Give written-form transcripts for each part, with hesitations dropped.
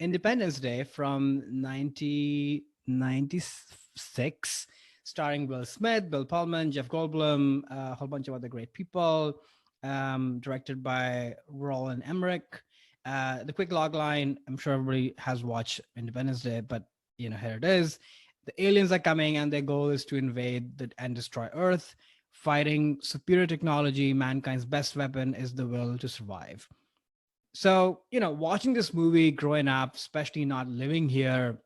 Independence Day from 1996, starring Will Smith, Bill Pullman, Jeff Goldblum, a whole bunch of other great people. Directed by Roland Emmerich. The quick log line, I'm sure everybody has watched Independence Day, but here it is. The aliens are coming and their goal is to invade and destroy Earth. Fighting superior technology, mankind's best weapon is the will to survive. So, watching this movie growing up, especially not living here,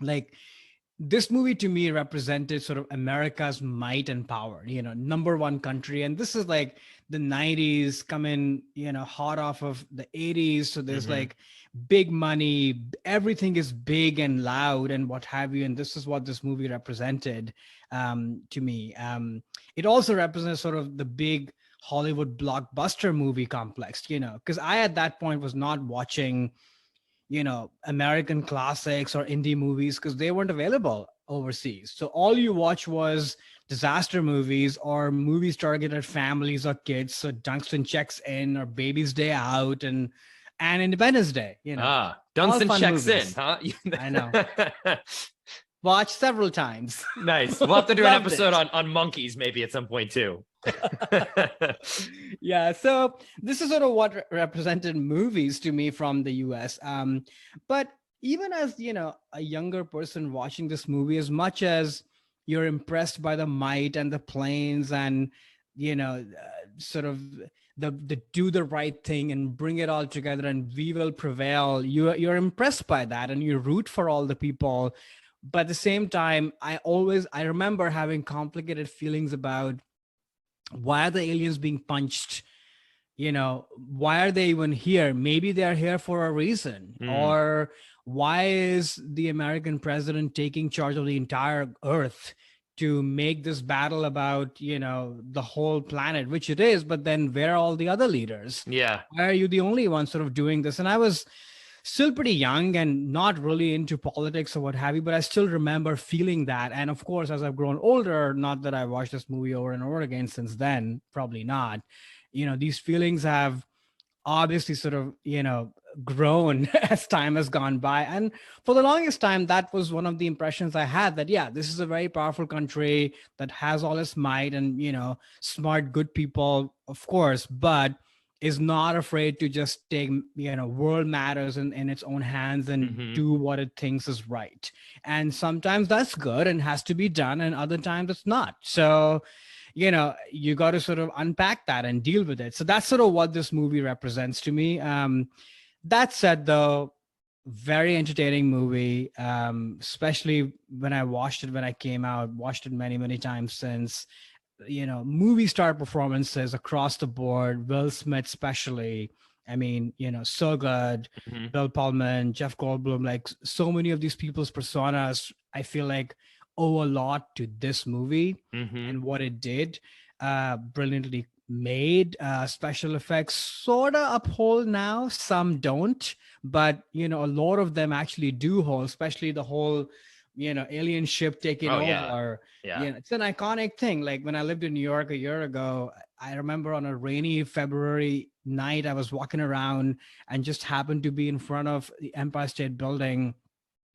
like this movie to me represented sort of America's might and power, number one country. And this is like the 90s coming, hot off of the 80s. So there's like big money, everything is big and loud and what have you. And this is what this movie represented to me. It also represents sort of the big Hollywood blockbuster movie complex, because I at that point was not watching American classics or indie movies because they weren't available overseas. So all you watch was disaster movies or movies targeted at families or kids. So Dunstan Checks In or Baby's Day Out and Independence Day, Dunstan Checks In, huh? I know. Watched several times. Nice. We'll have to do an episode on monkeys maybe at some point too. Yeah, so this is sort of what represented movies to me from the US. But even as a younger person watching this movie, as much as you're impressed by the might and the planes and sort of the do the right thing and bring it all together and we will prevail, you're impressed by that and you root for all the people. But at the same time, I remember having complicated feelings about why are the aliens being punched? Why are they even here? Maybe they're here for a reason. Or why is the American president taking charge of the entire Earth to make this battle about, the whole planet, which it is, but then where are all the other leaders? Yeah. Why are you the only one sort of doing this? And I was still pretty young and not really into politics or what have you, but I still remember feeling that. And of course, as I've grown older, not that I watched this movie over and over again since then, probably not, these feelings have obviously sort of, grown as time has gone by. And for the longest time, that was one of the impressions I had that, yeah, this is a very powerful country that has all its might and, smart, good people, of course, but is not afraid to just take, world matters in its own hands and do what it thinks is right. And sometimes that's good and has to be done. And other times it's not. So, you got to sort of unpack that and deal with it. So that's sort of what this movie represents to me. That said, though, very entertaining movie, especially when I watched it when I came out, watched it many, many times since. Movie star performances across the board, Will Smith especially. I mean, so good. Bill Pullman, Jeff Goldblum, like so many of these people's personas, I feel like owe a lot to this movie and what it did. Brilliantly made. Special effects sort of uphold now, some don't, but a lot of them actually do hold, especially the whole alien ship taking over. Yeah. It's an iconic thing. Like when I lived in New York a year ago, I remember on a rainy February night, I was walking around and just happened to be in front of the Empire State Building.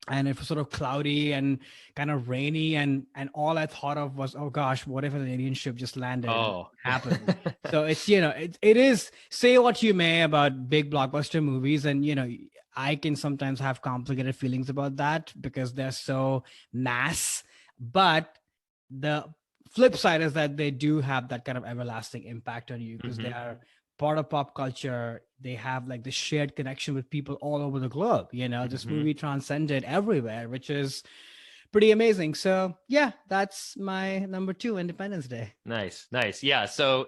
And it was sort of cloudy and kind of rainy. And all I thought of was, oh gosh, what if an alien ship just landed? Oh, happened. So it's, it is, say what you may about big blockbuster movies. And, I can sometimes have complicated feelings about that because they're so mass. But the flip side is that they do have that kind of everlasting impact on you because they are part of pop culture. They have like the shared connection with people all over the globe. This movie transcended everywhere, which is pretty amazing. So yeah, that's my number 2, Independence Day. Nice. Yeah. So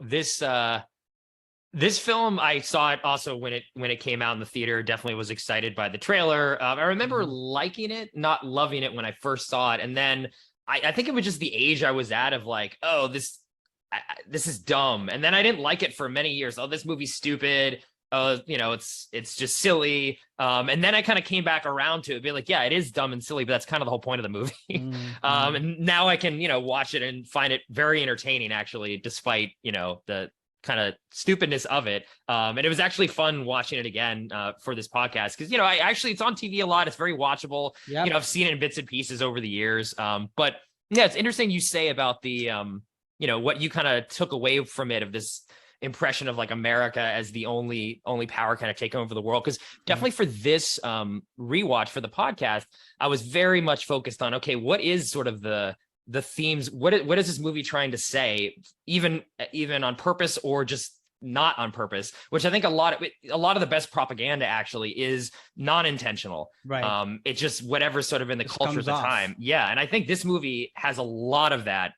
this film, I saw it also when it came out in the theater. Definitely was excited by the trailer. I remember liking it, not loving it when I first saw it, and then I think it was just the age I was at of like, oh, this is dumb, and then I didn't like it for many years. Oh, this movie's stupid. It's just silly. And then I kind of came back around to it, be like, yeah, it is dumb and silly, but that's kind of the whole point of the movie. And now I can watch it and find it very entertaining, actually, despite the kind of stupidness of it. And it was actually fun watching it again for this podcast because, you know, I actually, it's on TV a lot. It's very watchable. Yep. You know, I've seen it in bits and pieces over the years. But yeah, it's interesting you say about the, you know, what you kind of took away from it, of this impression of like America as the only power kind of taking over the world. Because definitely for this rewatch for the podcast, I was very much focused on, okay, what is sort of the themes? What is this movie trying to say, even on purpose or just not on purpose? Which I think a lot of the best propaganda actually is non-intentional. Right. It's just whatever sort of in the Just culture at comes the off. time. Yeah, and I think this movie has a lot of that.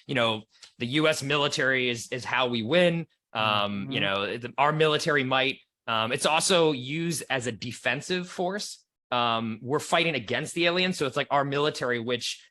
You know, the U.S. military is how we win. You know, our military might. It's also used as a defensive force. We're fighting against the aliens, so it's like our military, which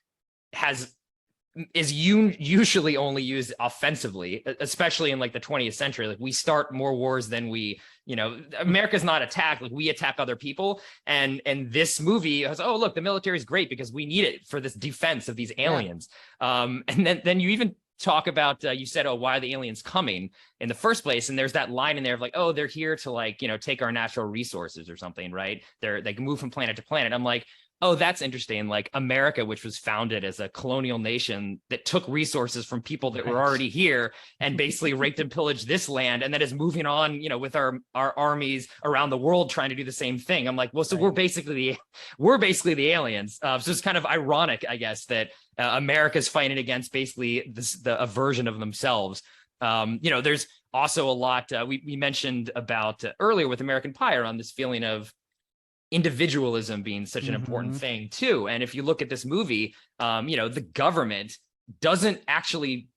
is usually only used offensively, especially in like the 20th century. Like we start more wars than we, you know, America's not attacked, like we attack other people. And this movie has, oh, look, the military is great because we need it for this defense of these aliens. And then you even talk about, you said, oh, why are the aliens coming in the first place? And there's that line in there of like, oh, they're here to like, you know, take our natural resources or something, right? They can move from planet to planet. I'm like, oh, that's interesting. Like America, which was founded as a colonial nation that took resources from people that were already here and basically raped and pillaged this land, and then is moving on, you know, with our armies around the world trying to do the same thing. I'm like, well, so we're basically the aliens. So it's kind of ironic, I guess, that America's fighting against basically a version of themselves. You know, there's also a lot we mentioned about earlier with American Pie around this feeling of individualism being such an important thing too. And if you look at this movie, you know, the government doesn't actually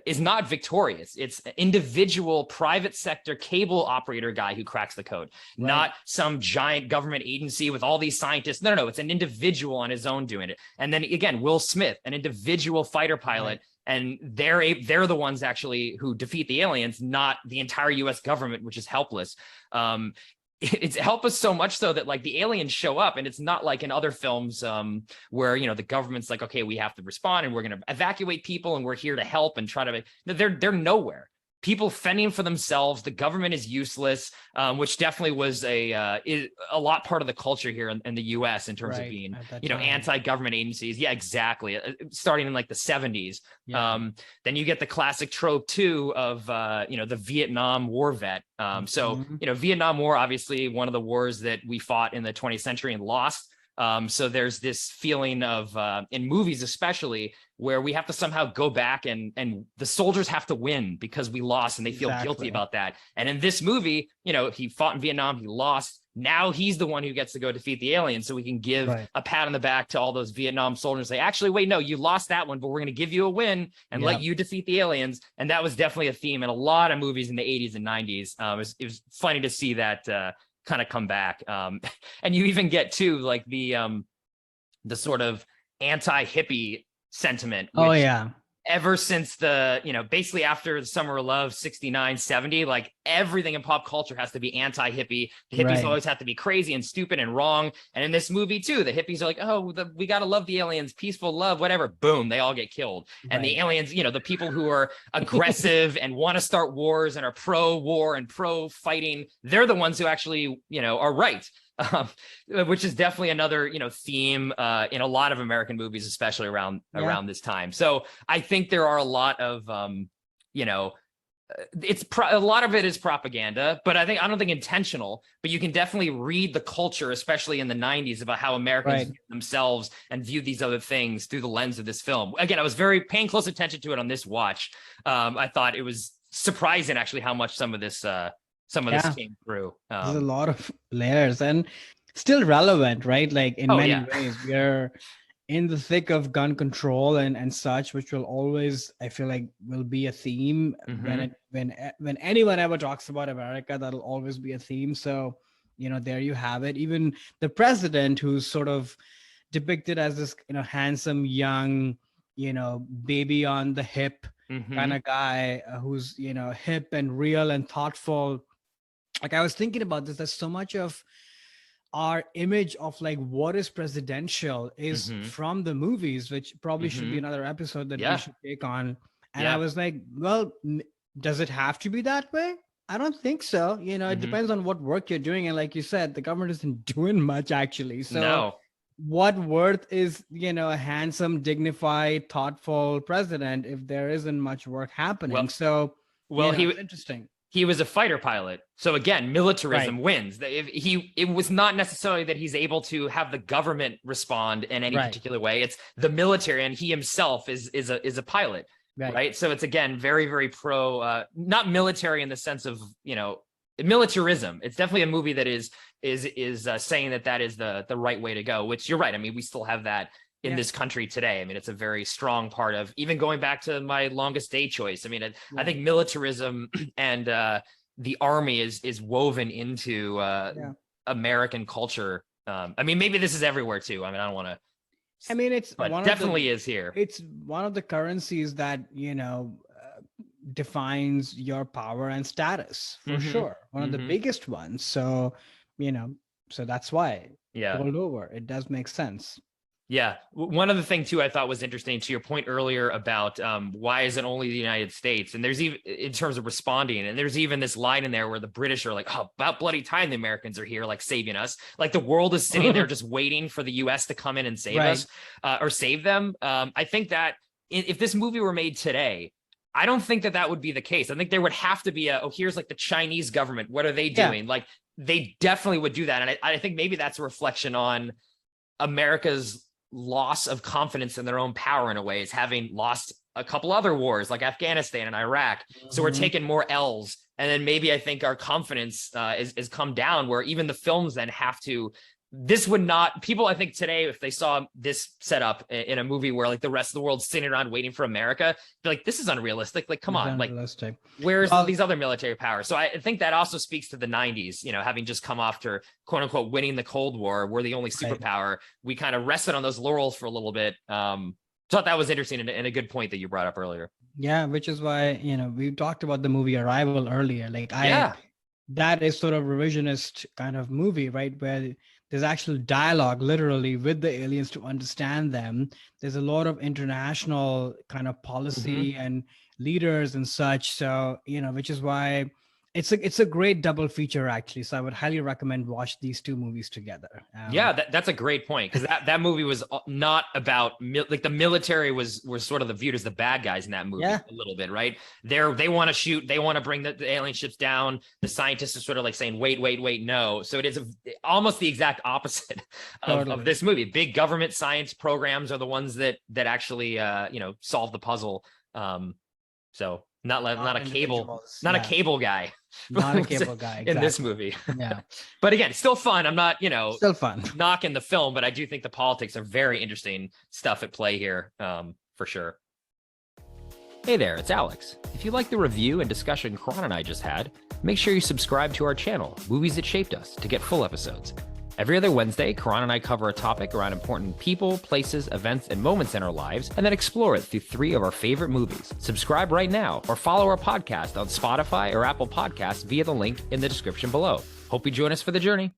is not victorious. It's an individual private sector cable operator guy who cracks the code, not some giant government agency with all these scientists. No, it's an individual on his own doing it. And then again, Will Smith, an individual fighter pilot, and they're the ones actually who defeat the aliens, not the entire US government, which is helpless. It's helped us so much so that like the aliens show up, and it's not like in other films where, you know, the government's like, okay, we have to respond and we're going to evacuate people and we're here to help and try to. They're nowhere. People fending for themselves. The government is useless, which definitely was a lot part of the culture here in the U.S. in terms of being, you know, anti-government agencies. Yeah, exactly. Starting in like the 70s. Then you get the classic trope too of you know, the Vietnam War vet. So you know, Vietnam War, obviously one of the wars that we fought in the 20th century and lost. So there's this feeling of in movies especially where we have to somehow go back and the soldiers have to win because we lost, and they feel guilty about that. And in this movie, you know, he fought in Vietnam, he lost. Now he's the one who gets to go defeat the aliens, so we can give a pat on the back to all those Vietnam soldiers. Say, actually, wait, no, you lost that one, but we're going to give you a win and let you defeat the aliens. And that was definitely a theme in a lot of movies in the 80s and 90s. It was funny to see that kind of come back. And you even get to like the sort of anti-hippie sentiment. Which ever since the, you know, basically after the Summer of Love, 69, 70, like everything in pop culture has to be anti-hippie. The hippies always have to be crazy and stupid and wrong. And in this movie too, the hippies are like, oh, we got to love the aliens, peaceful love, whatever. Boom, they all get killed. And the aliens, you know, the people who are aggressive and want to start wars and are pro-war and pro-fighting, they're the ones who actually, you know, are right. Which is definitely another, you know, theme in a lot of American movies, especially around this time. So I think there are a lot of, you know, a lot of it is propaganda, but I don't think intentional. But you can definitely read the culture, especially in the 90s, about how Americans view themselves and view these other things through the lens of this film. Again, I was very paying close attention to it on this watch. I thought it was surprising actually how much some of this came through. There's a lot of layers and still relevant, right? Like in many ways, we are in the thick of gun control and such, which will always, I feel like, will be a theme when anyone ever talks about America. That'll always be a theme. So, you know, there you have it. Even the president, who's sort of depicted as this, you know, handsome young, you know, baby on the hip kind of guy, who's, you know, hip and real and thoughtful. Like I was thinking about this, there's so much of our image of like what is presidential is from the movies, which probably should be another episode that we should take on. And I was like, well, Does it have to be that way? I don't think so. It Hmm. depends on what work you're doing. And like you said, the government isn't doing much actually. So No. what worth is, a handsome, dignified, thoughtful president if there isn't much work happening? Well, So, well, it's interesting. he was a fighter pilot. So again, Right. militarism wins. It was not necessarily that he's able to have the government respond in any Right. particular way. It's the military, and he himself is a pilot, Right. right? So it's again very very pro, not military in the sense of militarism. It's definitely a movie that is saying that is the right way to go. Which you're right. I mean, we still have that in Yeah. this country today. I mean, it's a very strong part of, even going back to my longest day choice. I mean, I Yeah. think militarism and the army is woven into Yeah. American culture. I mean, maybe this is everywhere too. I mean, I don't want to, I mean, but definitely is here. it's one of the currencies that, defines your power and status for Hmm. sure. One of the Hmm. biggest ones. So, you know, so that's why Yeah. rolled over. It does make sense. Yeah. One other thing too, I thought was interesting to your point earlier about why is it only the United States? And there's even in terms of responding, and there's even this line in there where the British are like, "Oh, about bloody time the Americans are here, like saving us." Like the world is sitting there just waiting for the U.S. to come in and save Right. us or save them. I think that if this movie were made today, I don't think that would be the case. I think there would have to be here's like the Chinese government. What are they Yeah. doing? Like they definitely would do that. And I think maybe that's a reflection on America's loss of confidence in their own power in a way, is having lost a couple other wars like Afghanistan and Iraq. So we're Mhm. taking more L's. And then maybe I think our confidence is come down, where even the films then have to, this would not, people I think today, if they saw this set up in a movie where like the rest of the world's sitting around waiting for America, be like, this is unrealistic. Like, come It's on, like unrealistic. where's Well, these other military powers? So I think that also speaks to the 90s, having just come after quote unquote winning the Cold War. We're the only right. superpower. We kind of rested on those laurels for a little bit. Thought that was interesting and a good point that you brought up earlier. Yeah, which is why, we talked about the movie Arrival earlier. Like Yeah. that is sort of revisionist kind of movie, right? Where there's actual dialogue literally with the aliens to understand them. There's a lot of international kind of policy and leaders and such. So, which is why it's a great double feature actually. So I would highly recommend watch these two movies together. Yeah, that's a great point, because that movie was not about like the military was sort of viewed as the bad guys in that movie Yeah. a little bit, right? They want to shoot, they want to bring the alien ships down. The scientists are sort of like saying, wait, no. So it is almost the exact opposite Totally. of this movie. Big government science programs are the ones that actually solve the puzzle. So not a cable, individuals. not a Yeah. cable guy. Not a cable guy. in this Exactly. movie. Yeah. But again, still fun. I'm not, Still fun. knocking the film, but I do think the politics are very interesting stuff at play here, for sure. Hey there, it's Alex. If you like the review and discussion Karan and I just had, make sure you subscribe to our channel, Movies That Shaped Us, to get full episodes. Every other Wednesday, Karan and I cover a topic around important people, places, events, and moments in our lives, and then explore it through 3 of our favorite movies. Subscribe right now, or follow our podcast on Spotify or Apple Podcasts via the link in the description below. Hope you join us for the journey.